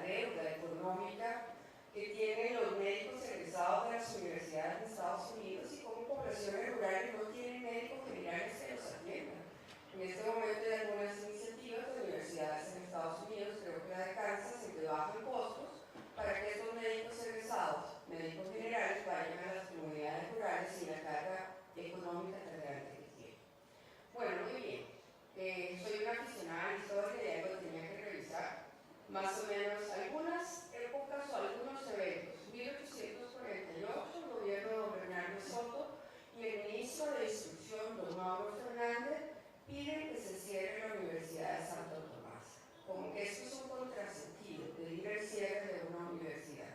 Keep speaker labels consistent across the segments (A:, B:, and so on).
A: deuda económica que tienen los médicos egresados de las universidades de Estados Unidos y cómo poblaciones rurales no tienen médicos generales que los atiendan. En este momento hay algunas iniciativas de universidades en Estados Unidos, creo que la de Kansas, en que bajan costos para que estos médicos egresados, médicos generales, vayan a las comunidades rurales sin la carga económica tan grande que tienen. Bueno, muy bien. Soy una aficionada a la historia y algo tenía que revisar. Más o menos algunas épocas o algunos eventos. 1848, el gobierno de don Bernardo Soto y el ministro de Instrucción, don Mauro Fernández, piden que se cierre la Universidad de Santo Tomás. Como que esto es un contrasentido, pedir el cierre de una universidad.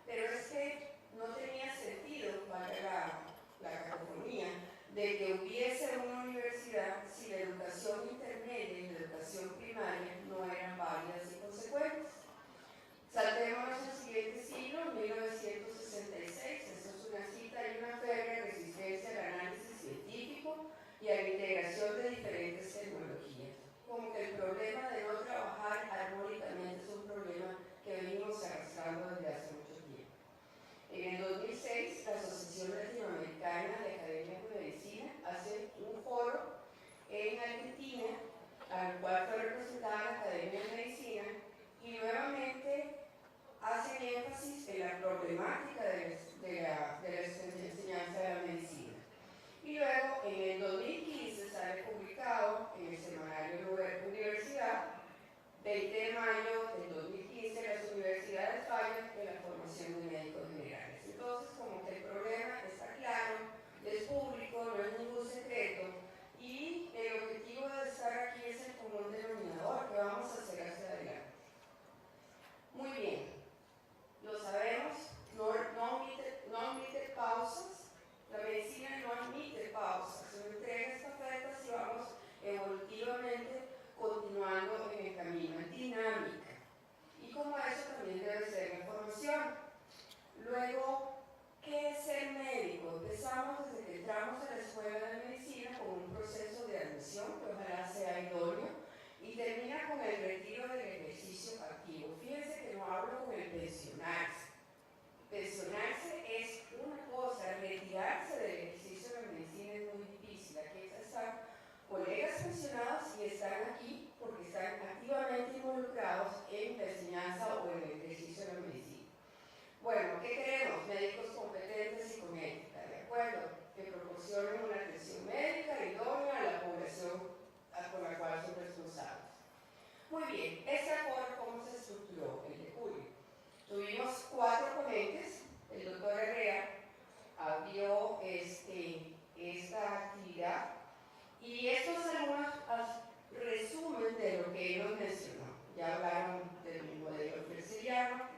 A: Pero es que no tenía sentido, para la cacofonía, de que hubiese una universidad si la educación intermedia y la educación primaria no eran válidas y consecuentes. Saltémonos al siguiente siglo, 1966, esto es una cita y una férrea resistencia al análisis científico y a la integración de diferentes tecnologías. Como que el problema de no trabajar armónicamente es un problema que venimos arrastrando desde hace mucho tiempo. En el 2006, la Asociación Latinoamericana de Academias de Medicina hace un foro en Argentina, al cual fue representada la Academia de Medicina, y nuevamente hacen énfasis en la problemática de la enseñanza de la medicina. Y luego, en el 2015, sale publicado en el semanario Universidad, 20 de mayo del 2015, las universidades fallan en la formación de médicos generales. Entonces, como que el problema está claro, es público, no es ningún secreto, y el objetivo de estar aquí es el común denominador que vamos a hacer hacia adelante. Muy bien, lo sabemos, no admite pausas, la medicina no admite pausas, se entrega estafetas y vamos evolutivamente continuando en el camino, es dinámica. Y como eso también debe ser la formación. Luego, ¿qué es ser médico? Empezamos desde que entramos a la escuela de medicina con un proceso de admisión que ojalá sea idóneo y termina con el retiro del ejercicio activo. Fíjense que no hablo con el pensionarse. Pensionarse es una cosa, retirarse del ejercicio de la medicina es muy difícil. Aquí están colegas pensionados y están aquí porque están activamente involucrados en la enseñanza o en el ejercicio de la medicina. Bueno, ¿qué queremos? Médicos competentes y con ética, ¿de acuerdo? Que proporcionen una atención médica idónea a la población con la cual son responsables. Muy bien, este acuerdo, ¿cómo se estructuró? El de julio. Tuvimos 4 ponentes, el doctor Herrera abrió esta actividad y estos son algunos resumen de lo que él nos mencionó. Ya hablaron del modelo freseriano,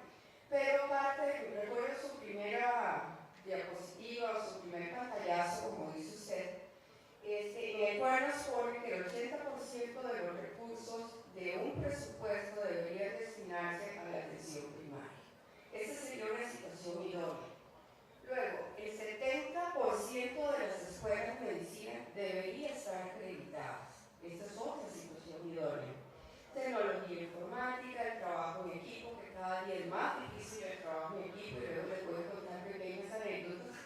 A: pero recuerdo su primera diapositiva o su primer pantallazo, como dice usted, en el cual nos pone que el 80% de los recursos de un presupuesto debería destinarse a la atención primaria. Esa sería una situación idónea. Luego, el 70% de las escuelas de medicina debería estar acreditadas. Esta es otra situación idónea. Tecnología informática, el trabajo en equipo, que cada día es más difícil el trabajo en equipo, y luego les puedo contar pequeñas anécdotas.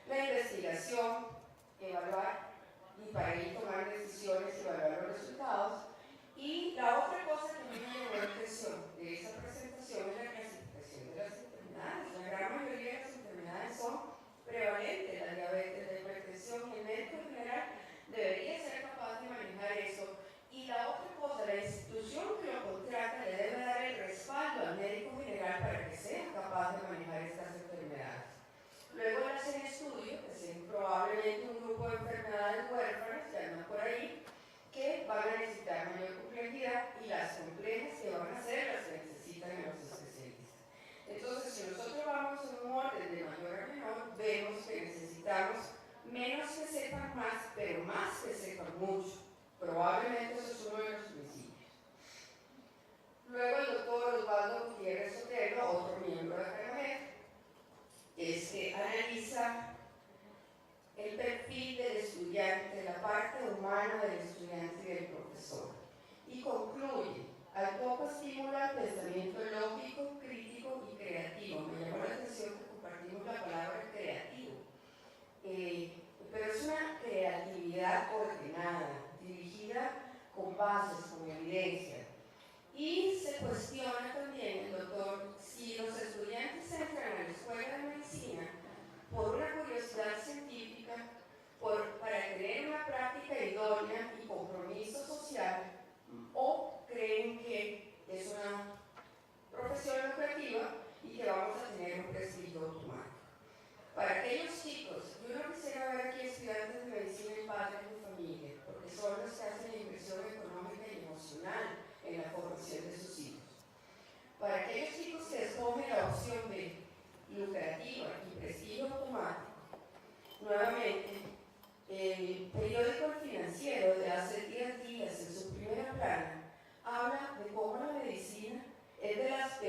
A: La investigación, evaluar y para ir tomar decisiones y evaluar los resultados. Y la otra cosa que me llamó la atención de esa presentación es la clasificación de las enfermedades. La gran mayoría de las enfermedades son prevalentes, la diabetes, la hipertensión, y el médico en general debería ser capaz de manejar eso. Y la otra cosa, la institución que lo contrata le debe dar el respaldo al médico general para que sea capaz de manejar estas enfermedades. Luego hacen estudios, hacen probablemente un grupo de enfermedades huérfanas que andan por ahí, que van a necesitar mayor complejidad, y las complejas que van a ser las que necesitan a los especialistas. Entonces, si nosotros vamos en un orden de mayor a menor, vemos que necesitamos menos que sepan más, pero más que sepan mucho. Probablemente eso es uno de los principios. Luego el doctor Osvaldo Gutiérrez Sotelo, otro miembro de CANAMED,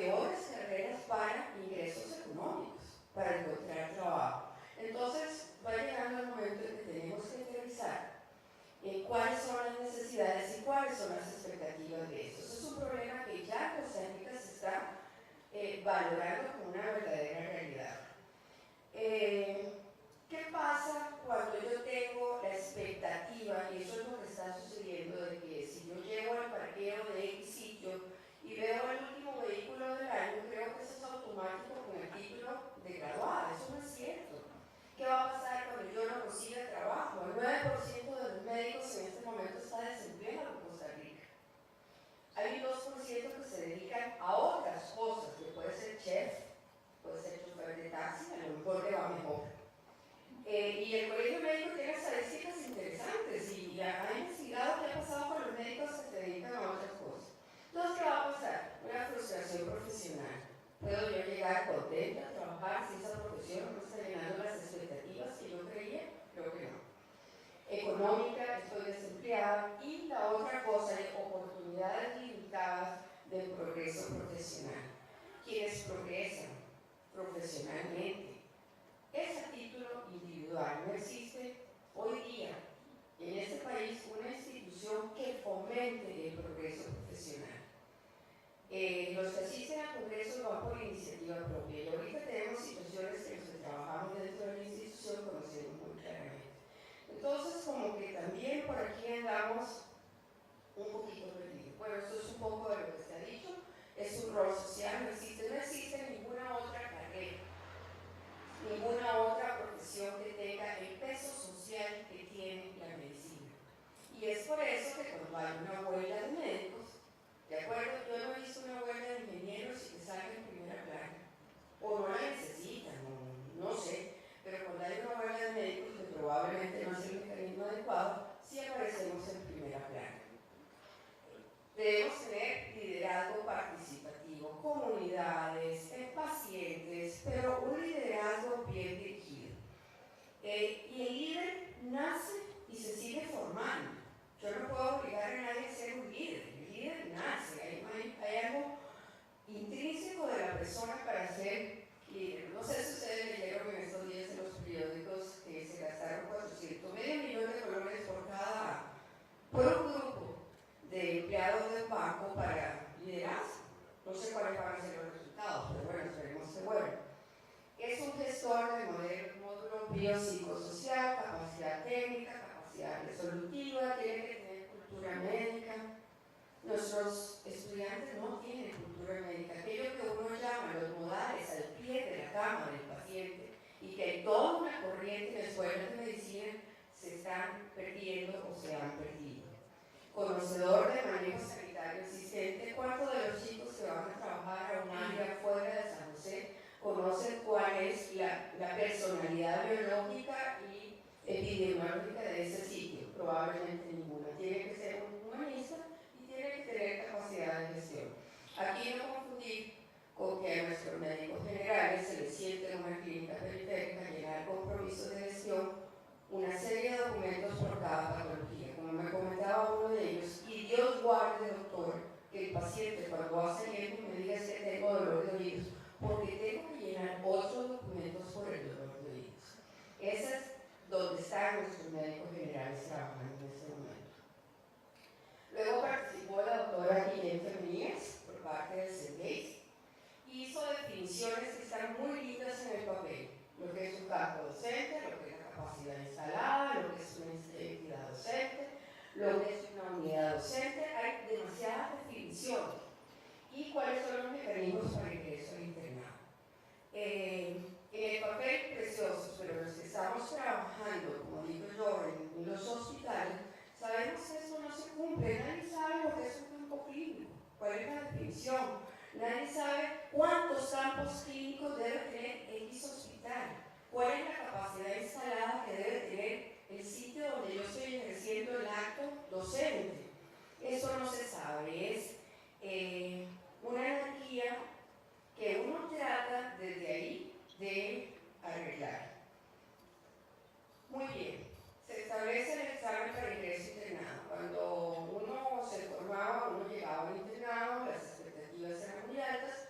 A: peores carreras para ingresos económicos, para encontrar trabajo. Entonces va llegando el momento en que tenemos que revisar cuáles son las necesidades y cuáles son las expectativas de eso. Eso es un problema que ya en Costa Rica se está valorando como una verdadera realidad. ¿Qué pasa cuando yo tengo la expectativa, y eso es lo que está sucediendo, de que si yo llego al parqueo de X sitio y veo el último vehículo del año, creo que eso es automático con el título de graduada? Eso no es cierto. ¿Qué va a pasar cuando yo no consiga trabajo? El 9% de los médicos en este momento está desempleado en Costa Rica. Hay un 2% que se dedican a otras cosas, que puede ser chef, puede ser chofer de taxi, a lo mejor le va mejor. Y el Colegio Médico tiene estadísticas interesantes y ha investigado qué ha pasado con los médicos que se dedican a otras cosas. Entonces, ¿qué va a pasar? Una frustración profesional. ¿Puedo yo llegar contenta a trabajar si esa profesión no está llenando las expectativas que yo creía? Creo que no. Económica, estoy desempleada. Y la otra cosa, hay oportunidades limitadas de progreso profesional. Quienes progresan profesionalmente, es a título individual. No existe hoy día en este país una institución que fomente el progreso profesional. Los que asisten al Congreso van por iniciativa propia y ahorita tenemos situaciones que los que trabajamos dentro de la institución conocemos muy claramente. Entonces, como que también por aquí andamos un poquito perdidos. Bueno, esto es un poco de lo que se ha dicho. Es un rol social, no existe ninguna otra carrera, ninguna otra profesión que tenga el peso social que tiene la medicina. Y es por eso que cuando hay una huelga de médicos, ¿de acuerdo? Yo no he visto una huelga de ingenieros y que salga en primera plana. O no la necesitan, no sé. Pero cuando hay una huelga de médicos, que probablemente no es el mecanismo adecuado, sí aparecemos en primera plana. Debemos tener liderazgo participativo, comunidades, pacientes, pero un liderazgo bien dirigido. Y el líder nace y se sigue formando. Yo no puedo obligar a nadie a ser un líder. El líder nace. Hay algo intrínseco de la persona para ser líder. No sé si ustedes leyeron en estos días en los periódicos que se gastaron 400 millones de colones por un grupo de empleados del banco para liderazgo. No sé cuáles van a ser los resultados, pero bueno, esperemos que bueno. Es un gestor de módulo biopsicosocial, capacidad técnica, capacidad resolutiva, tiene que tener cultura médica. Nuestros estudiantes no tienen cultura médica. Aquello que uno llama los modales al pie de la cama del paciente y que hay toda una corriente en escuelas de medicina se están perdiendo o se han perdido. Conocedor de manejo sanitario existente. ¿Cuántos de los chicos que van a trabajar a un área fuera de San José conocen cuál es la personalidad biológica y epidemiológica de ese sitio? Probablemente ninguna. Tiene que ser un humanista y tiene que tener capacidad de gestión. Aquí no confundir con que a nuestros médicos generales se les siente en una clínica periférica llenar compromisos de gestión, una serie de documentos por cada patología. Como me comentaba uno de ellos, y Dios guarde, doctor, que el paciente cuando va saliendo me diga que tengo dolor de oídos, porque tengo que llenar otros documentos por el dolor de oídos. Ese es donde están nuestros médicos generales trabajando en este momento. Luego participó la doctora Guillén Fermíez por parte del CENDEIS y hizo definiciones que están muy lindas en el papel. Lo que es un campo docente, lo que es la capacidad instalada, lo que es una entidad docente, lo que es una unidad docente. Hay demasiadas definiciones. ¿Y cuáles son los mecanismos para ingreso al internado? En el papel precioso, pero los que estamos trabajando, como digo yo, en los hospitales, sabemos que eso no se cumple. Nadie sabe lo que es un campo clínico, cuál es la definición. Nadie sabe cuántos campos clínicos debe tener X hospital, cuál es la capacidad instalada que debe tener el sitio donde yo estoy ejerciendo el acto docente. Eso no se sabe, es una energía que uno trata desde ahí de arreglar. Muy bien, se establece el examen para ingreso internado. Cuando uno se formaba, uno llegaba al internado, las expectativas eran muy altas,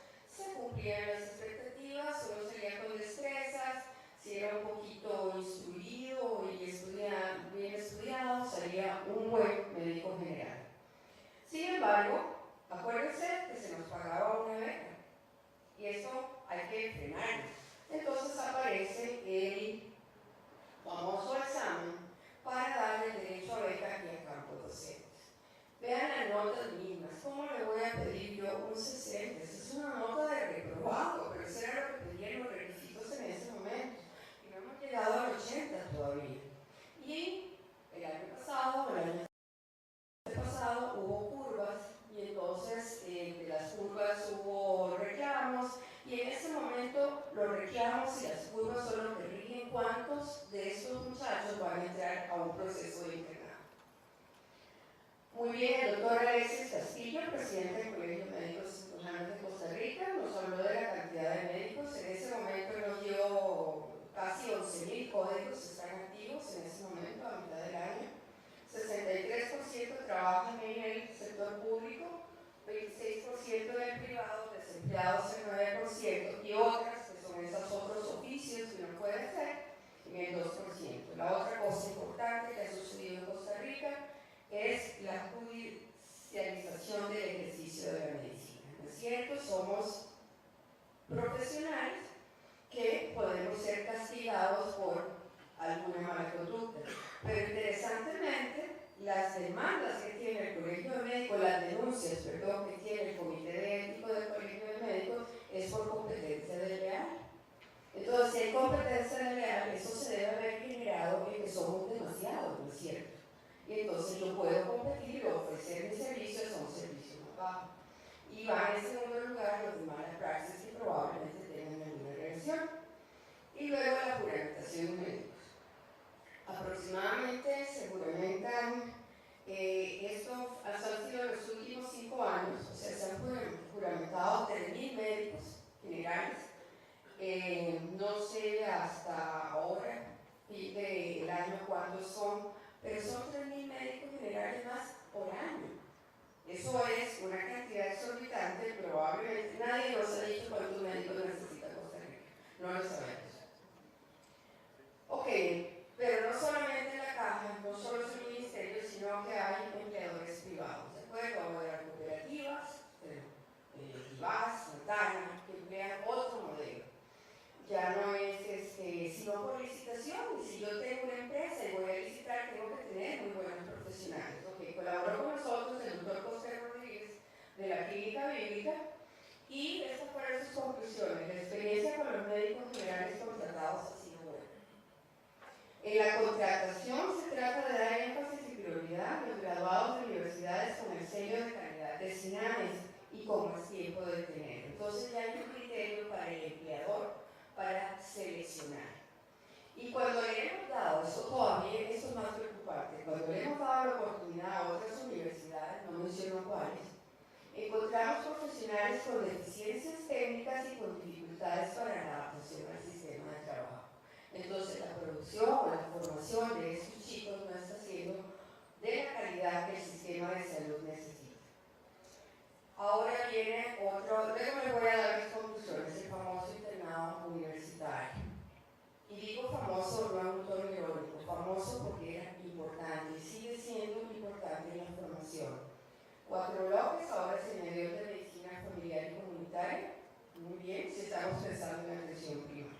A: Muy bien, el doctor Alexis Castillo, presidente del Colegio de Médicos Cirujanos de Costa Rica, nos habló de la cantidad de médicos. En ese momento nos dio casi 11.000 códigos, están activos en ese momento, a mitad del año. 63% trabajan en el sector público, 26% en el privado, desempleados el 9% y otras, que son esos otros oficios que uno puede hacer, en el 2%. La otra cosa importante que ha sucedido en Costa Rica es la judicialización del ejercicio de la medicina. ¿No es cierto? Somos profesionales que podemos ser castigados por alguna mala conducta. Pero interesantemente, las demandas que tiene el Colegio de Médicos, las denuncias, perdón, que tiene el Comité de Ético del Colegio de Médicos es por competencia desleal. Entonces, si hay competencia desleal, eso se debe haber generado en que somos demasiados, ¿no es cierto? Y entonces yo puedo competir o ofrecer mis servicios a un servicio más bajo. Y van en segundo lugar los de mala praxis que probablemente tengan alguna relación. Y luego la juramentación de médicos. Aproximadamente se juramentan, esto han sido los últimos 5 años, o sea, se han juramentado 3.000 médicos generales. No sé hasta ahora, el año cuántos son, pero son 3.000 médicos generales más por año. Eso es una cantidad exorbitante, probablemente nadie nos ha dicho cuántos médicos necesita Costa Rica, no lo sabemos. Ok, pero no solamente en la caja, no solo es el ministerio, sino que hay empleadores privados, ¿de acuerdo? De las cooperativas, Vivaz, Santana, que emplean otro modelo. Ya no es sino por licitación, y si yo tengo una empresa y voy a licitar, tengo que tener muy buenos profesionales. Ok, colaboró con nosotros el doctor José Rodríguez de la Clínica Bíblica, y estas fueron sus conclusiones. La experiencia con los médicos generales contratados ha sido buena. En la contratación se trata de dar énfasis y prioridad a los graduados de universidades con el sello de calidad de SINAMES y con más tiempo de tener. Entonces ya hay un criterio para el empleador para seleccionar. Y cuando le hemos dado, eso todavía, eso es más preocupante, cuando le hemos dado la oportunidad a otras universidades, no menciono cuáles, encontramos profesionales con deficiencias técnicas y con dificultades para la adaptación al sistema de trabajo. Entonces la producción o la formación de estos chicos no está siendo de la calidad que el sistema de salud necesita. Ahora viene otro, luego les voy a dar mis conclusiones, el famoso internado universitario. Y digo famoso no es un tono irónico, famoso porque era importante y sigue siendo importante en la formación. 4 bloques, ahora se añadió el de medicina familiar y comunitaria. Muy bien, si estamos pensando en la atención primaria.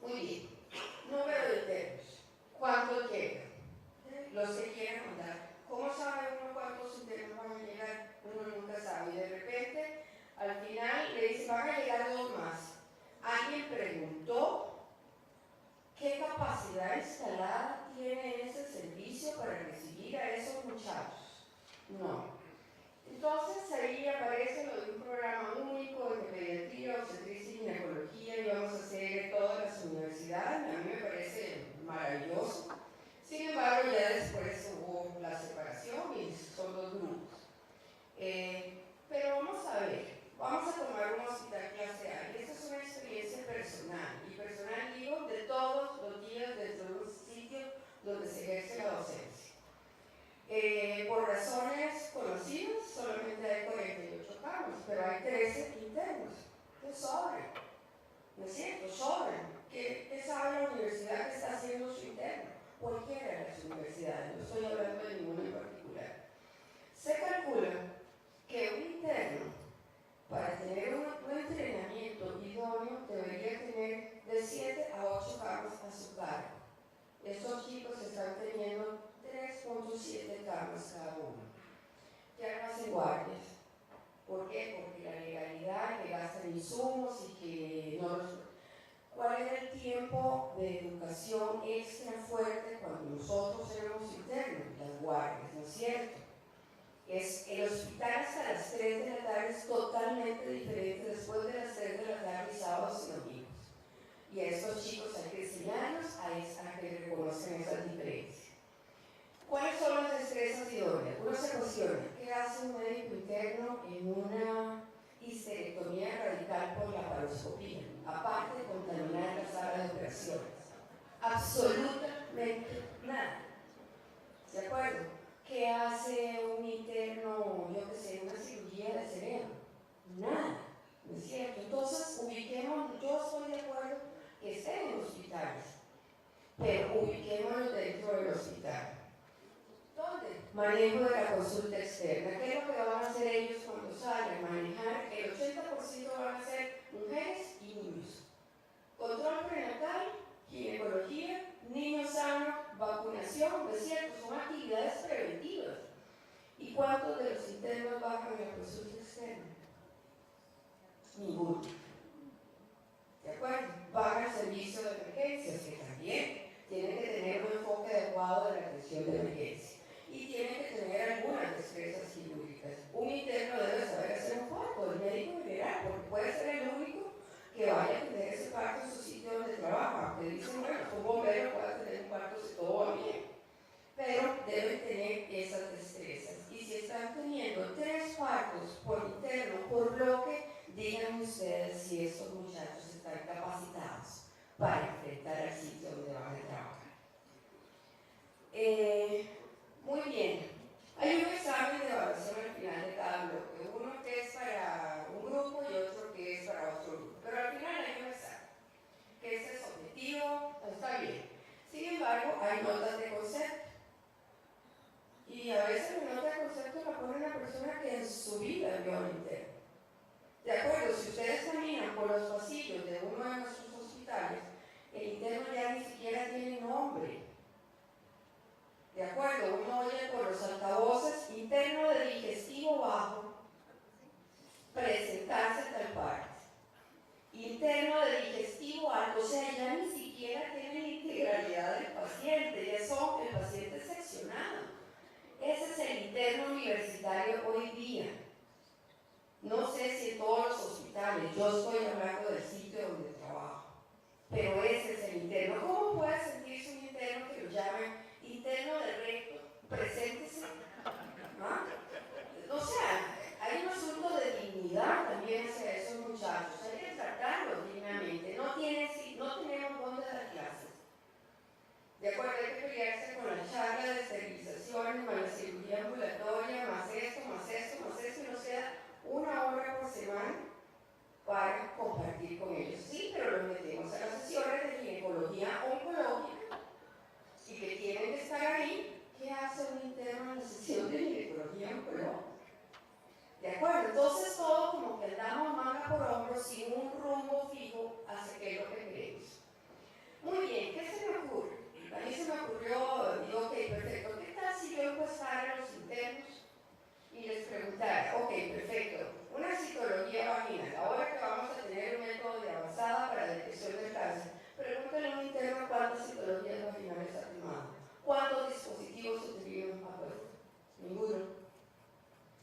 A: Muy bien. Número de internos. ¿Cuántos llegan? Los que quieren mandar. ¿Cómo sabe uno cuántos internos van a llegar? Uno nunca sabe. Y de repente, al final, le dice, van a llegar 2 más. Alguien preguntó qué capacidad instalada tiene ese servicio para recibir a esos muchachos. No. Entonces ahí aparece lo de un programa único de pediatría, obstetricia y ginecología y vamos a hacer en todas las universidades. A mí me parece maravilloso. Sin embargo, ya después hubo la separación y son 2 grupos. Pero vamos a ver. Vamos a tomar un hospital clase A, y esta es una experiencia personal, y personal digo de todos los días dentro de un sitio donde se ejerce la docencia. Por razones conocidas, solamente hay 48 camas, pero hay 13 internos, que sobran, ¿no es cierto? Sobran. ¿Qué sabe la universidad que está haciendo su interno? Cualquiera de las universidades, no estoy hablando de ninguna en particular. Se calcula que un interno, para tener un entrenamiento idóneo, debería tener de 7 a 8 camas a su cargo. Estos chicos están teniendo 3.7 camas cada uno. Ya no hacen guardias. ¿Por qué? Porque la legalidad, que gastan insumos y que no los... ¿Cuál era el tiempo de educación extra fuerte cuando nosotros éramos internos? Las guardias, ¿no es cierto? El hospital hasta las 3 de la tarde es totalmente diferente después de las 3 de la tarde, sábados y domingos. Y a estos chicos hay que enseñarlos a que reconozcan esas diferencias. ¿Cuáles son los estrés uno se cuestiona, ¿qué hace un médico interno en una histerectomía radical por laparoscopía? Aparte de contaminar la sala de operaciones. Absolutamente nada. ¿De acuerdo? ¿Qué hace un interno, yo qué sé, una cirugía de cerebro? Nada, ¿no es cierto? Entonces, ubiquémonos, yo estoy de acuerdo que estén en hospitales, pero ubiquémonos dentro del hospital. ¿Dónde? Manejo de la consulta externa. ¿Qué es lo que van a hacer ellos cuando salgan? Manejar, el 80% van a ser mujeres y niños. Control prenatal, ginecología, niño sano, vacunación, ¿no es cierto? Son actividades preventivas. ¿Y cuántos de los internos bajan en la consulta externa? Ninguno. ¿De acuerdo? Van al servicio de emergencias, que también tienen que tener un enfoque adecuado de la atención de emergencia. Y tienen que tener algunas destrezas quirúrgicas. Un interno debe saber hacer un parto, el médico general, porque puede ser el único que vaya a tener ese parto en su sitio donde trabaja. Aunque dicen, bueno, un bombero puede tener un parto si todo va bien. Pero deben tener esas destrezas. Y si están teniendo 3 partos por interno, por bloque, díganme ustedes si estos muchachos están capacitados para enfrentar al sitio donde van a trabajar. Muy bien. Hay un examen de evaluación al final de cada bloque. Uno que es para un grupo y otro que es para otro grupo. Pero al final hay un examen, que es el objetivo, está bien. Sin embargo, hay notas de concepto. Y a veces la nota de concepto la pone una persona que en su vida vio al interno. De acuerdo, si ustedes caminan por los pasillos de uno de nuestros hospitales, el interno ya ni siquiera tiene nombre. De acuerdo, uno oye por los altavoces, interno de digestivo bajo, presentarse tal parte. Interno de digestivo alto, o sea, ya ni siquiera tiene la integralidad del paciente, ya son el paciente seccionado. Ese es el interno universitario hoy día. No sé si en todos los hospitales, yo estoy hablando del sitio donde trabajo, pero ese es el interno. ¿Cómo puede sentirse un interno que lo llaman interno de recto? Preséntese. ¿No? O sea, hay un asunto de dignidad también hacia esos muchachos. Hay que tratarlos dignamente. No tenemos dónde dar clases. De acuerdo, hay que pelearse con la charla de esterilizaciones, más la cirugía ambulatoria, más esto, y no sea 1 hora por semana para compartir con ellos. Sí, pero los metemos a las sesiones de ginecología oncológica y que tienen que estar ahí. ¿Qué hace un interno en la sesión de ginecología oncológica? ¿De acuerdo? Entonces todo como que andamos manga por hombro sin un rumbo fijo hacia qué es lo que queremos. Muy bien, ¿qué se me ocurre? A mí se me ocurrió, digo, ok, perfecto, ¿qué tal si yo encuestara a los internos y les preguntara, ok, perfecto, una citología vaginal, ahora que vamos a tener un método de avanzada para la detección del cáncer, pregúntale a un interno cuántas citologías vaginales ha tomado, cuántos dispositivos utilizan para esto. Ninguno.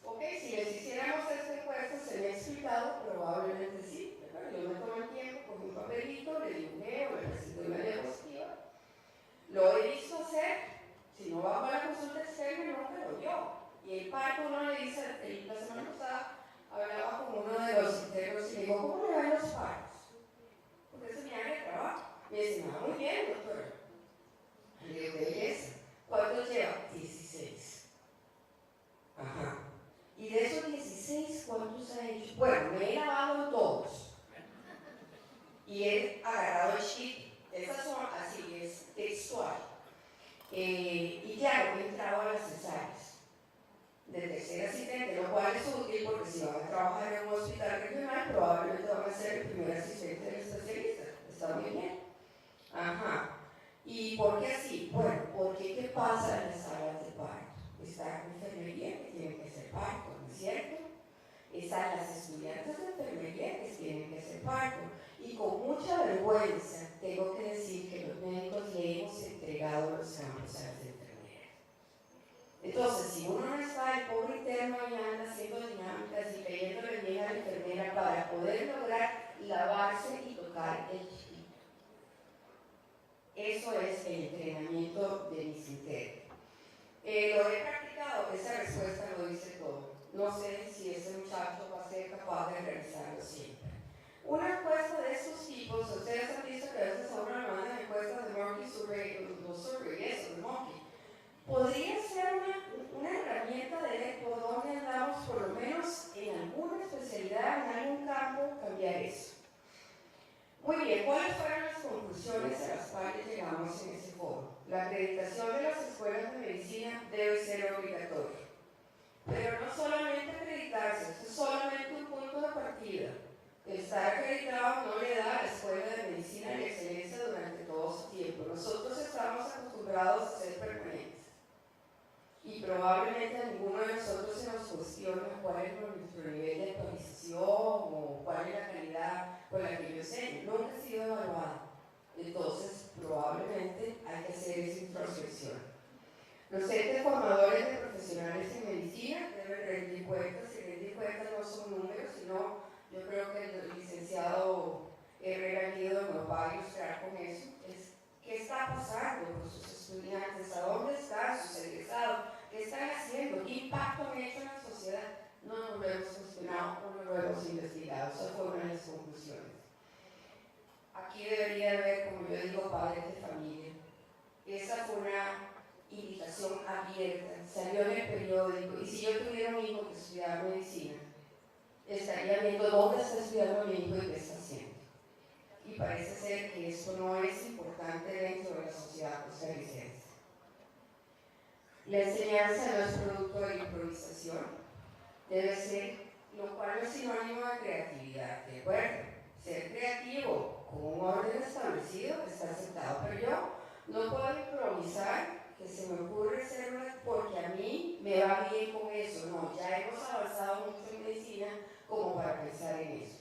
A: Ok, si les hiciéramos esta encuesta, se me ha explicado, probablemente sí. Yo me tomo el tiempo, cogí un papelito, le dibujé o le presenté una diapositiva. Lo he visto hacer, si no va a la consulta externa, no me lo vio. Y el parto uno le dice, la semana pasada hablaba con uno de los internos y le digo, ¿cómo le van los partos? Porque ese es mi área de trabajo. Me dice, no, muy bien, doctora. Le digo, qué belleza. ¿Cuántos lleva? 16. Ajá. Y de esos 16, ¿cuántos ha hecho? Bueno, me he lavado todos. Y he agarrado el chip. Esas son así, es textual. Y claro, he entrado a las cesáreas de tercer asistente, lo cual es útil porque si van a trabajar en un hospital regional, probablemente van a ser el primer asistente del especialista. Está muy bien. Ajá. ¿Y por qué así? Bueno, porque ¿qué pasa en las salas de parto? Está la enfermería que tiene que hacer parto, ¿no es cierto? Están las estudiantes de enfermería que tienen que hacer parto. Y con mucha vergüenza tengo que decir que los médicos le hemos entregado los campos a las enfermeras. Entonces, si uno no está, el pobre interno allá anda haciendo dinámicas y pidiéndole bien a la enfermera para poder lograr lavarse y tocar el chiquito. Eso es el entrenamiento de mis internos. Lo he practicado, esa respuesta lo dice todo. No sé si ese muchacho va a ser capaz de realizarlo siempre. Una encuesta de estos tipos, ustedes han visto que a veces a uno le mandan encuestas de Monkey Survey, los surveys de Monkey. Podría ser una herramienta de ver por dónde andamos, por lo menos en alguna especialidad, en algún campo, cambiar eso. Muy bien, ¿cuáles fueron las conclusiones a las cuales llegamos en ese foro? La acreditación de las escuelas de medicina debe ser obligatoria. Pero no solamente acreditarse, esto es solamente un punto de partida. El estar acreditado no le da a la escuela de medicina la excelencia durante todo su tiempo. Nosotros estamos acostumbrados a ser permanentes. Y probablemente a ninguno de nosotros se nos cuestiona cuál es nuestro nivel de actualización o cuál es la calidad con la que yo enseño. Nunca ha sido evaluado. Entonces, probablemente hay que hacer esa introspección. Los entes formadores de profesionales en medicina deben rendir cuentas, y rendir cuentas no son números, sino yo creo que el licenciado Herrera Guido nos va a ilustrar con eso, es qué está pasando con sus estudiantes, a dónde están sus egresados, qué están haciendo, qué impacto han hecho en la sociedad. No nos lo hemos cuestionado, no lo hemos investigado, esas fueron las conclusiones. Aquí debería haber, como yo digo, padres de familia. Esa fue una invitación abierta, salió en el periódico, y si yo tuviera un hijo que estudiara medicina, estaría viendo dónde está estudiando mi hijo y qué está haciendo. Y parece ser que esto no es importante dentro de la sociedad costarricense. La enseñanza no es producto de la improvisación, debe ser, lo cual no es sinónimo de creatividad, ¿de acuerdo? Ser creativo con un orden establecido está aceptado, pero yo no puedo improvisar que se me ocurre hacer una porque a mí me va bien con eso. No, ya hemos avanzado mucho en medicina como para pensar en eso.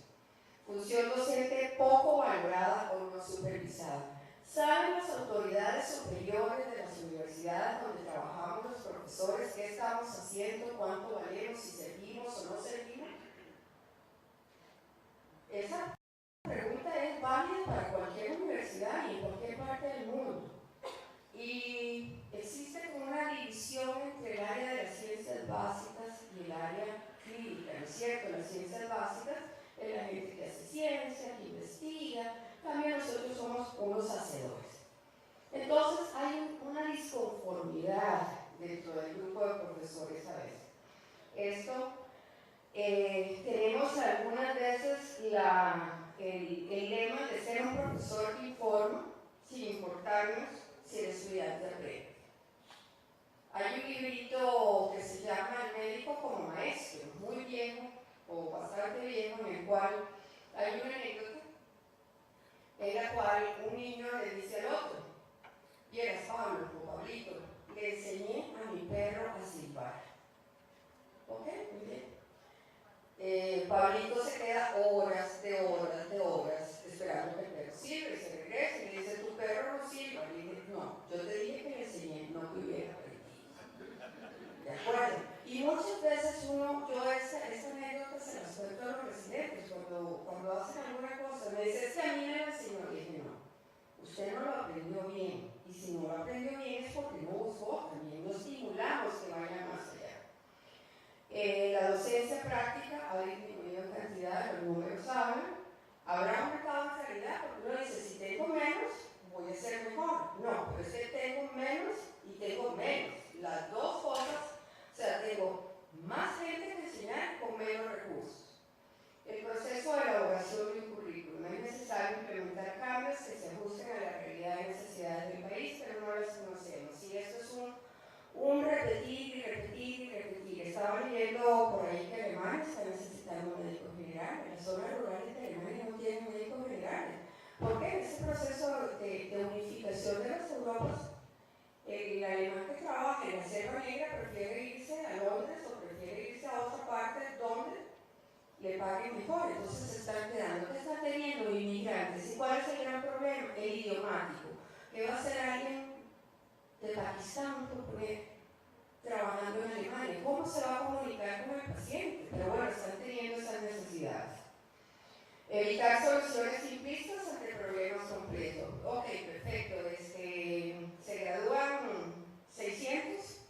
A: Función docente poco valorada o no supervisada. ¿Saben las autoridades superiores de las universidades donde trabajamos los profesores qué estamos haciendo, cuánto valemos, si servimos o no servimos? Esa pregunta es válida para cualquier universidad y en cualquier parte del mundo. Y existe como una división entre el área de las ciencias básicas y el área clínica, ¿no es cierto? Las ciencias básicas es la gente que hace ciencia, que investiga, también nosotros somos unos hacedores. Entonces hay una disconformidad dentro del grupo de profesores a veces. Esto, tenemos algunas veces el lema de ser un profesor que informa, sin importarnos si el estudiante aprende. Hay un librito que se llama El médico como maestro, muy viejo o bastante viejo, en el cual hay una anécdota en la cual un niño le dice al otro: vieras, Pablo o Pablito, le enseñé a mi perro a silbar. ¿Ok? Muy bien. Pablito se queda horas esperando que el perro silbe, y se regresa y le dice: tu perro no silba. Y le dice: no, yo te dije que le enseñé, no que hubiera aprendido. ¿De acuerdo? Y muchas veces yo esta anécdota se las cuento a los residentes cuando hacen alguna cosa. Me dice: es que a mí me lo enseñó. Y dije: no, usted no lo aprendió bien. Y si no lo aprendió bien es porque no buscó, también no estimulamos que vaya más allá. La docencia práctica ha disminuido en cantidad, los números hablan. Habrá aumentado en calidad, porque uno dice: si tengo menos, voy a ser mejor. No, pero es que tengo menos y tengo menos. Las dos cosas, o sea, tengo más gente que enseñar con menos recursos. El proceso de elaboración de un currículum. Es necesario implementar cambios que se ajusten a la realidad y necesidades del país, pero no las conocemos. Y esto es un repetir y repetir y repetir. Estaba leyendo por ahí que Alemania está necesitando médicos generales. Las zonas rurales de Alemania no tienen médicos generales. ¿Por qué? En ese proceso de unificación de las Europas, el alemán que trabaja en la Selva Negra prefiere irse a Londres o prefiere irse a otra parte donde le paguen mejor. Entonces se están quedando. ¿Qué están teniendo inmigrantes? ¿Y cuál es el gran problema? El idiomático. ¿Qué va a hacer alguien de Pakistán por poner trabajando en Alemania? ¿Cómo se va a comunicar con el paciente? Pero bueno, están teniendo esas necesidades. Evitar soluciones simplistas ante problemas completos. Ok, perfecto. Se gradúan 600,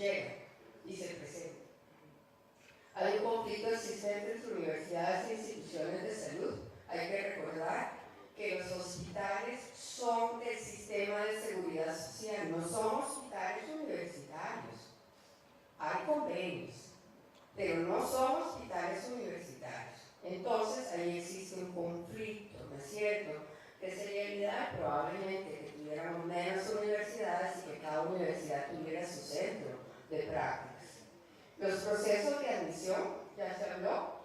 A: llega y se presenta. Hay un conflicto existente entre universidades e instituciones de salud. Hay que recordar que los hospitales son del sistema de seguridad social, no son hospitales universitarios. Hay convenios, pero no son hospitales universitarios. Entonces ahí existe un conflicto, ¿no es cierto? Que sería ideal probablemente que tuviéramos menos universidades y que cada universidad tuviera su centro de prácticas. Los procesos de admisión, ya se habló.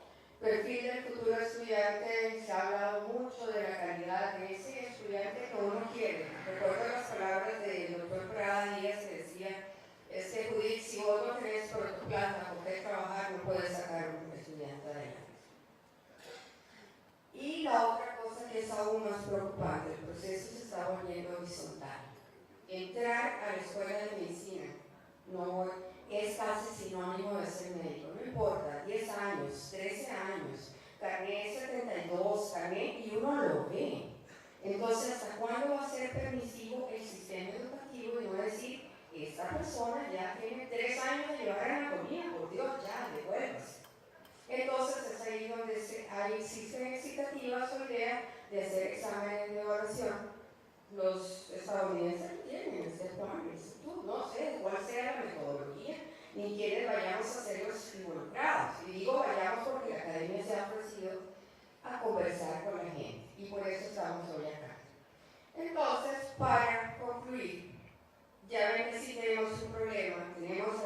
A: Perfil del futuro estudiante, se ha hablado mucho de la calidad de ese estudiante que uno quiere. Recuerdo las palabras del doctor Prada Díaz que decía, Judith, si vos no tenés por tu plata por qué trabajar, no puedes sacar a un estudiante adelante. Y la otra cosa que es aún más preocupante, el proceso se está volviendo horizontal. Entrar a la escuela de medicina es casi sinónimo de ser médico, no importa, 10 años, 13 años, carné 72, carné y uno lo ve. Entonces, ¿hasta cuándo va a ser permisivo el sistema educativo y no decir, esta persona ya tiene 3 años de llevar anatomía, por Dios, ya, devuélvase? Entonces, es ahí donde existen excitativas o idea de hacer exámenes de evaluación. Los estadounidenses lo tienen, este plan, el instituto, no sé cuál sea la metodología, ni quiénes vayamos a ser los involucrados. Y digo vayamos porque la academia se ha ofrecido a conversar con la gente, y por eso estamos hoy acá. Entonces, para concluir, ya ven que sí tenemos un problema, tenemos